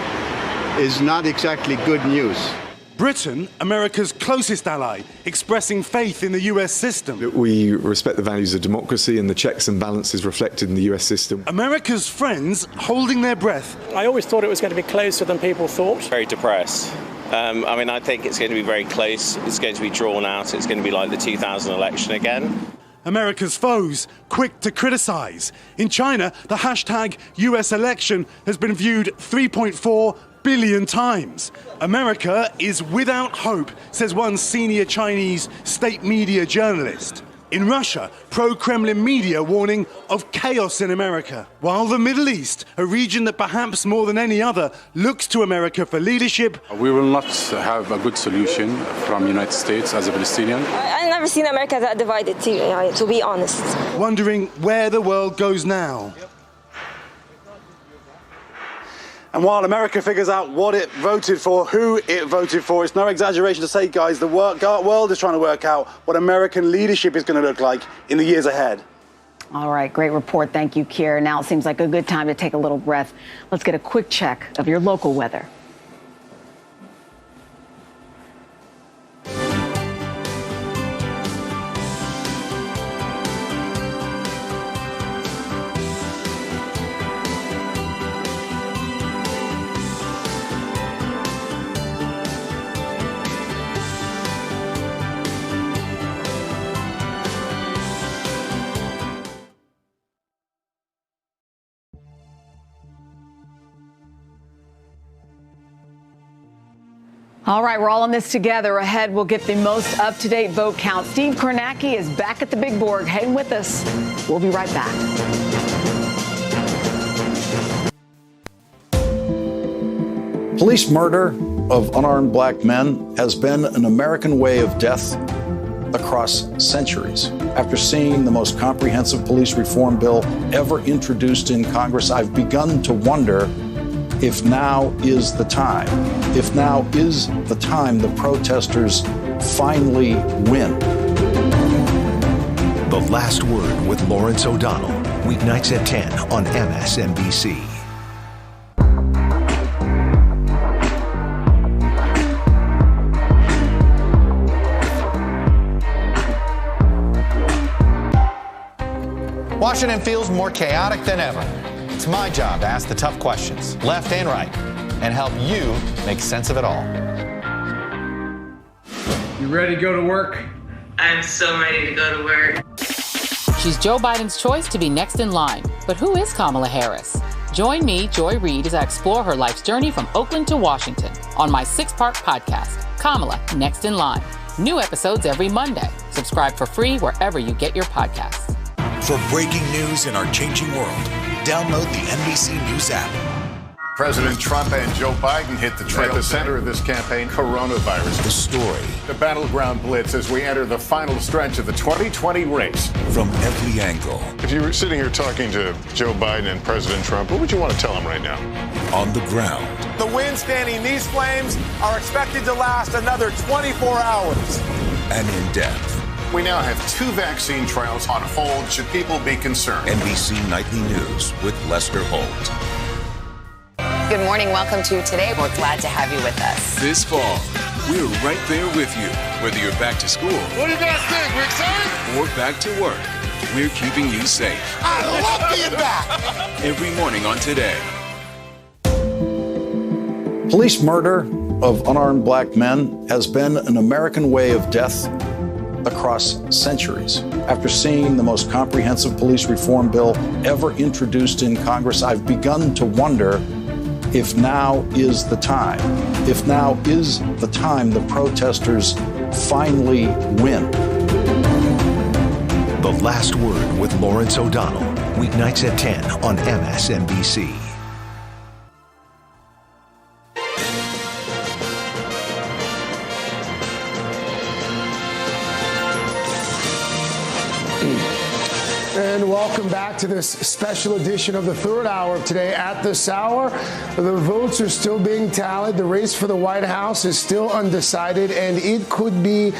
is not exactly good news. Britain, America's closest ally, expressing faith in the US system. We respect the values of democracy and the checks and balances reflected in the US system. America's friends holding their breath. I always thought it was going to be closer than people thought. Very depressed. I think it's going to be very close. It's going to be drawn out. It's going to be like the 2000 election again. America's foes quick to criticize. In China, the hashtag US election has been viewed 3.4 billion times. America is without hope, says one senior Chinese state media journalist. In Russia, pro-Kremlin media warning of chaos in America. While the Middle East, a region that perhaps more than any other looks to America for leadership. We will not have a good solution from the United States as a Palestinian. I've never seen America that divided, to be honest. Wondering where the world goes now. And while America figures out what it voted for, who it voted for, it's no exaggeration to say, guys, the world is trying to work out what American leadership is going to look like in the years ahead. All right, great report. Thank you, Kier. Now it seems like a good time to take a little breath. Let's get a quick check of your local weather. All right, we're all in this together. Ahead, we'll get the most up-to-date vote count. Steve Kornacki is back at the big board. Hang with us. We'll be right back. Police murder of unarmed black men has been an American way of death across centuries. After seeing the most comprehensive police reform bill ever introduced in Congress, I've begun to wonder if now is the time. If now is the time the protesters finally win. The Last Word with Lawrence O'Donnell. Weeknights at 10 on MSNBC. Washington feels more chaotic than ever. It's my job to ask the tough questions, left and right, and help you make sense of it all. You ready to go to work? I'm so ready to go to work. She's Joe Biden's choice to be next in line. But who is Kamala Harris? Join me, Joy Reid, as I explore her life's journey from Oakland to Washington on my 6-part podcast, Kamala Next in Line. New episodes every Monday. Subscribe for free wherever you get your podcasts. For breaking news in our changing world, download the NBC News app. President Trump and Joe Biden hit the trail. At the center of this campaign, coronavirus. The story. The battleground blitz as we enter the final stretch of the 2020 race. From every angle. If you were sitting here talking to Joe Biden and President Trump, what would you want to tell them right now? On the ground. The wind fanning these flames are expected to last another 24 hours. And in depth. We now have 2 vaccine trials on hold. Should people be concerned? NBC Nightly News with Lester Holt. Good morning. Welcome to Today. We're glad to have you with us. This fall, we're right there with you, whether you're back to school. What do you guys think? We're excited? Or back to work. we're keeping you safe. I love being back. Every morning on Today. Police murder of unarmed black men has been an American way of death across centuries. After seeing the most comprehensive police reform bill ever introduced in Congress, I've begun to wonder if now is the time. If now is the time the protesters finally win. The Last Word with Lawrence O'Donnell. Weeknights at 10 on MSNBC. And welcome back to this special edition of the third hour of Today. At this hour, the votes are still being tallied. The race for the White House is still undecided, and it could be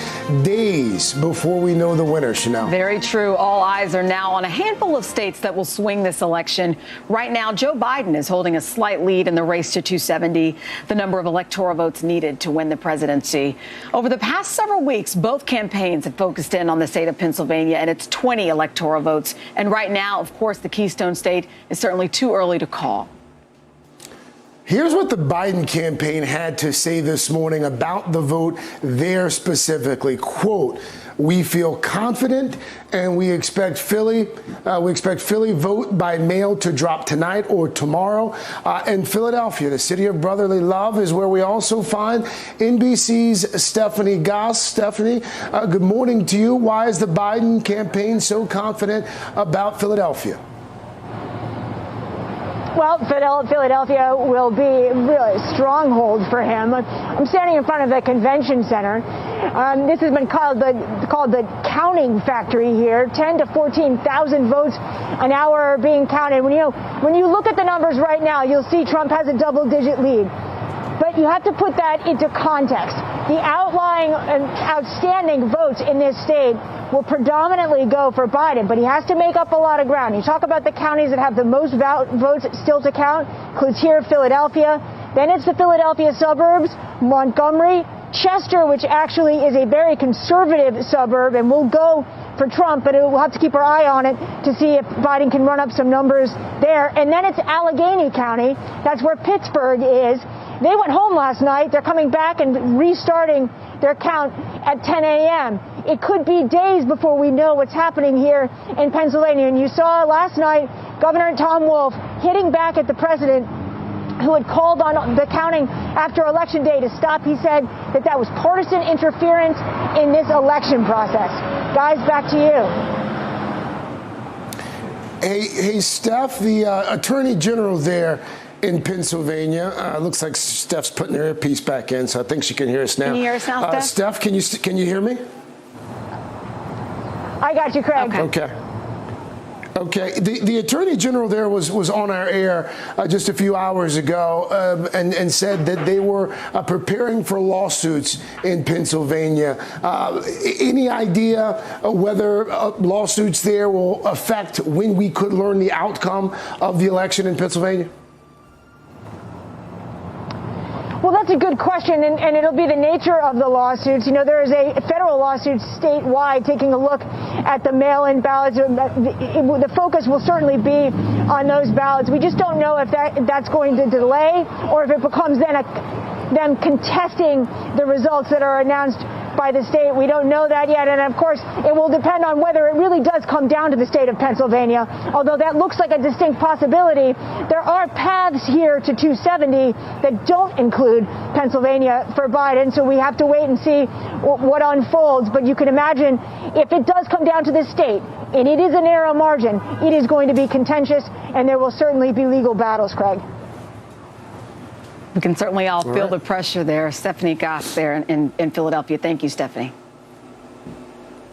days before we know the winner, Chanel. Very true. All eyes are now on a handful of states that will swing this election. Right now, Joe Biden is holding a slight lead in the race to 270, the number of electoral votes needed to win the presidency. Over the past several weeks, both campaigns have focused in on the state of Pennsylvania and its 20 electoral votes. And right now, of course, the Keystone State is certainly too early to call. Here's what the Biden campaign had to say this morning about the vote there specifically. Quote, "We feel confident and we expect Philly vote by mail to drop tonight or tomorrow." And Philadelphia, the city of brotherly love, is where we also find NBC's Stephanie Goss. Stephanie, good morning to you. Why is the Biden campaign so confident about Philadelphia? Well, Philadelphia will be really a stronghold for him. I'm standing in front of the convention center. This has been called the counting factory here. 10 to 14,000 votes an hour are being counted. When you look at the numbers right now, you'll see Trump has a double-digit lead. But you have to put that into context. The outlying and outstanding votes in this state will predominantly go for Biden, but he has to make up a lot of ground. You talk about the counties that have the most votes still to count, includes here Philadelphia. Then it's the Philadelphia suburbs, Montgomery, Chester, which actually is a very conservative suburb and will go for Trump, but we'll have to keep our eye on it to see if Biden can run up some numbers there. And then it's Allegheny County. That's where Pittsburgh is. They went home last night. They're coming back and restarting their count at 10 a.m. It could be days before we know what's happening here in Pennsylvania. And you saw last night Governor Tom Wolf hitting back at the president, who had called on the counting after Election Day to stop. He said that was partisan interference in this election process. Guys, back to you. Hey, Steph, the Attorney General there in Pennsylvania. Looks like Steph's putting her earpiece back in, so I think she can hear us now. Can you hear us now, Steph? Steph, can you hear me? I got you, Craig. Okay. The Attorney General there was on our air just a few hours ago and said that they were preparing for lawsuits in Pennsylvania. Any idea whether lawsuits there will affect when we could learn the outcome of the election in Pennsylvania? Well, that's a good question, and it'll be the nature of the lawsuits. There is a federal lawsuit statewide taking a look at the mail-in ballots. The focus will certainly be on those ballots. We just don't know if that's going to delay or if it becomes then them contesting the results that are announced by the state. We don't know that yet, and of course, it will depend on whether it really does come down to the state of Pennsylvania. Although that looks like a distinct possibility, there are paths here to 270 that don't include Pennsylvania for Biden, so we have to wait and see what unfolds. But you can imagine if it does come down to the state, and it is a narrow margin, it is going to be contentious, and there will certainly be legal battles, Craig. We can certainly all feel the pressure there. Stephanie Goss there in Philadelphia. Thank you, Stephanie.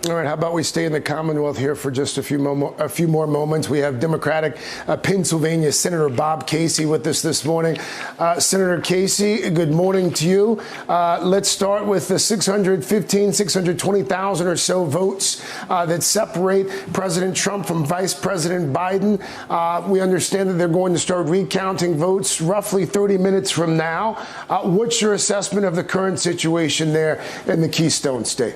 All right, how about we stay in the Commonwealth here for just a few more moments. We have Democratic Pennsylvania Senator Bob Casey with us this morning. Senator Casey, good morning to you. Let's start with the 620,000 or so votes that separate President Trump from Vice President Biden. We understand that they're going to start recounting votes roughly 30 minutes from now. What's your assessment of the current situation there in the Keystone State?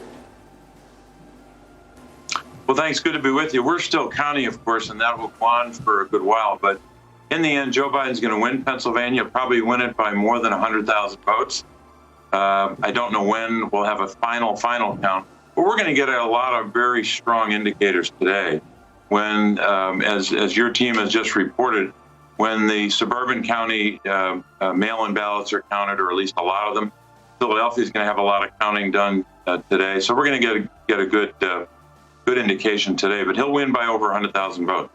Well, thanks. Good to be with you. We're still counting, of course, and that will go on for a good while. But in the end, Joe Biden's going to win Pennsylvania, probably win it by more than 100,000 votes. I don't know when we'll have a final count, but we're going to get a lot of very strong indicators today when, as your team has just reported, when the suburban county mail-in ballots are counted, or at least a lot of them. Philadelphia's going to have a lot of counting done today. So we're going to get a good indication today, but he'll win by over 100,000 votes.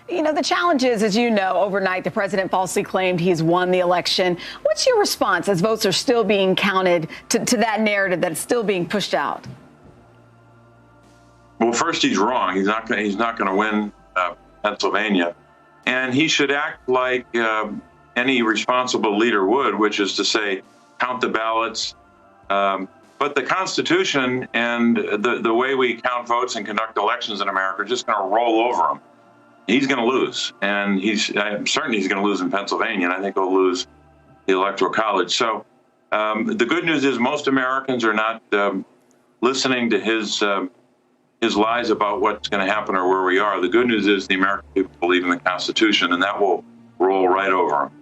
You know, the challenge is, as you know, overnight, the president falsely claimed he's won the election. What's your response as votes are still being counted to that narrative that's still being pushed out? Well, first, he's wrong. He's not going to win Pennsylvania. And he should act like any responsible leader would, which is to say, count the ballots. But the Constitution and the way we count votes and conduct elections in America are just going to roll over him. He's going to lose, and I'm certain he's going to lose in Pennsylvania, and I think he'll lose the Electoral College. So the good news is most Americans are not listening to his lies about what's going to happen or where we are. The good news is the American people believe in the Constitution, and that will roll right over them.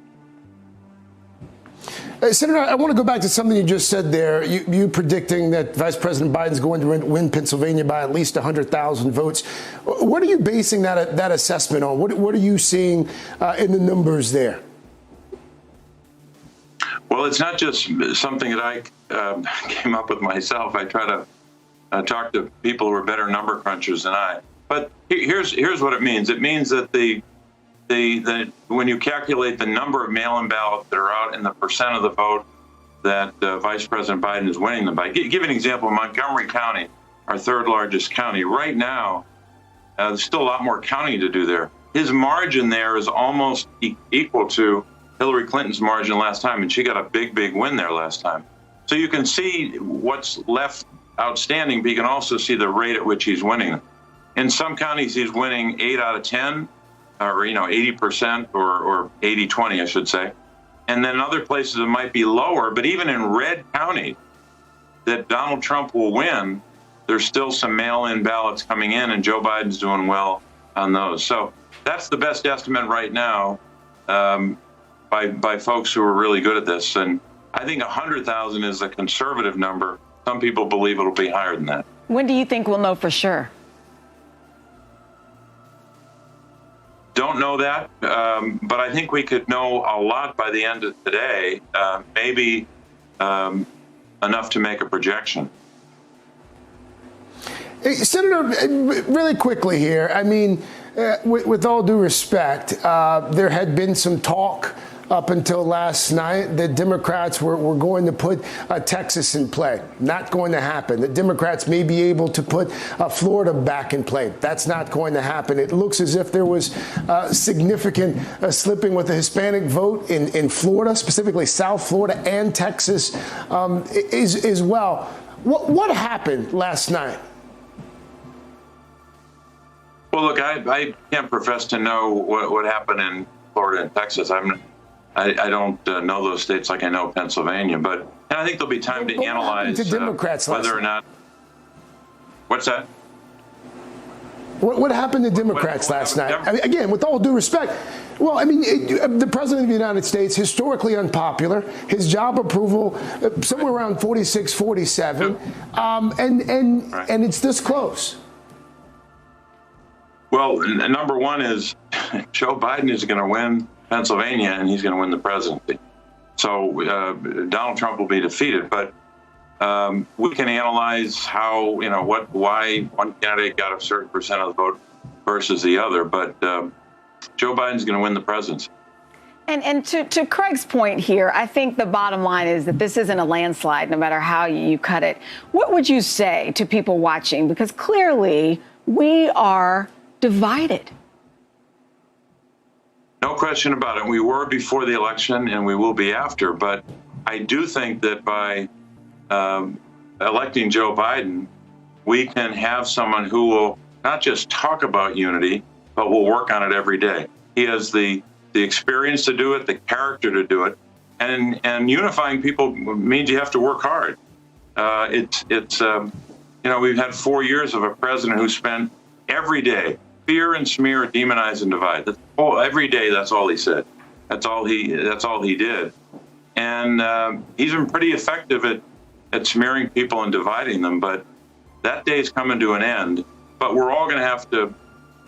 Senator, I want to go back to something you just said there. You predicting that Vice President Biden's going to win Pennsylvania by at least 100,000 votes. What are you basing that assessment on? What are you seeing in the numbers there? Well, it's not just something that I came up with myself. I try to talk to people who are better number crunchers than I. But here's what it means. It means that when you calculate the number of mail-in ballots that are out and the percent of the vote that Vice President Biden is winning them by. Give an example. Montgomery County, our third largest county, right now, there's still a lot more counting to do there. His margin there is almost equal to Hillary Clinton's margin last time, and she got a big win there last time. So you can see what's left outstanding, but you can also see the rate at which he's winning. In some counties, he's winning 8 out of 10. Or 80% or 80-20, I should say. And then in other places it might be lower, but even in red county that Donald Trump will win, there's still some mail-in ballots coming in, and Joe Biden's doing well on those. So that's the best estimate right now by folks who are really good at this. And I think 100,000 is a conservative number. Some people believe it'll be higher than that. When do you think we'll know for sure? Don't know that, but I think we could know a lot by the end of today, maybe enough to make a projection. Hey, Senator, really quickly here, I mean, with all due respect, there had been some talk up until last night that Democrats were going to put Texas in play. Not going to happen. The Democrats may be able to put Florida back in play. That's not going to happen. It looks as if there was significant slipping with the Hispanic vote in Florida, specifically South Florida and Texas as well. What happened last night? Well, look, I can't profess to know what happened in Florida and Texas. I don't know those states like I know Pennsylvania, and I think there'll be time to analyze whether or not. What's that? What happened to Democrats last night? I mean, again, with all due respect, well, I mean, the President of the United States, historically unpopular, his job approval somewhere around 46, 47, and it's this close. Well, number one is Joe Biden is going to win Pennsylvania, and he's going to win the presidency. So Donald Trump will be defeated, but we can analyze how, why one candidate got a certain percent of the vote versus the other, but Joe Biden's going to win the presidency. And to Craig's point here, I think the bottom line is that this isn't a landslide, no matter how you cut it. What would you say to people watching? Because clearly we are divided. No question about it. We were before the election, and we will be after. But I do think that by electing Joe Biden, we can have someone who will not just talk about unity, but will work on it every day. He has the experience to do it, the character to do it, and unifying people means you have to work hard. We've had 4 years of a president who spent every day. Fear and smear, demonize and divide. Every day, that's all he said. That's all he did. And he's been pretty effective at smearing people and dividing them, but that day's coming to an end. But we're all going to have to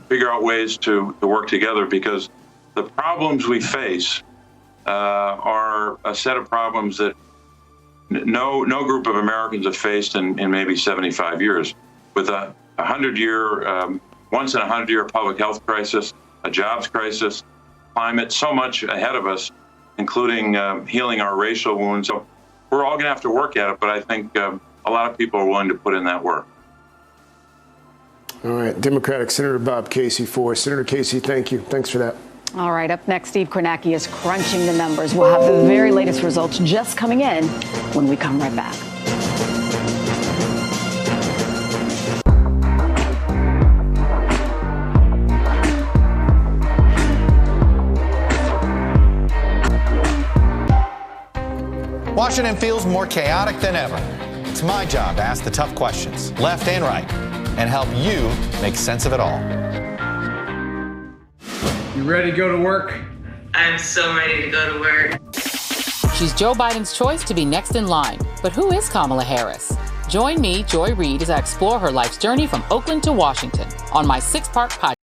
figure out ways to work together, because the problems we face are a set of problems that no group of Americans have faced in maybe 75 years, with a 100-year, once in a 100-year public health crisis, a jobs crisis, climate, so much ahead of us, including healing our racial wounds. So we're all going to have to work at it, but I think a lot of people are willing to put in that work. All right, Democratic Senator Bob Casey for Senator Casey, thank you. Thanks for that. All right, up next, Steve Kornacki is crunching the numbers. We'll have the very latest results just coming in when we come right back. Washington feels more chaotic than ever. It's my job to ask the tough questions, left and right, and help you make sense of it all. You ready to go to work? I'm so ready to go to work. She's Joe Biden's choice to be next in line. But who is Kamala Harris? Join me, Joy Reid, as I explore her life's journey from Oakland to Washington on my 6-part podcast.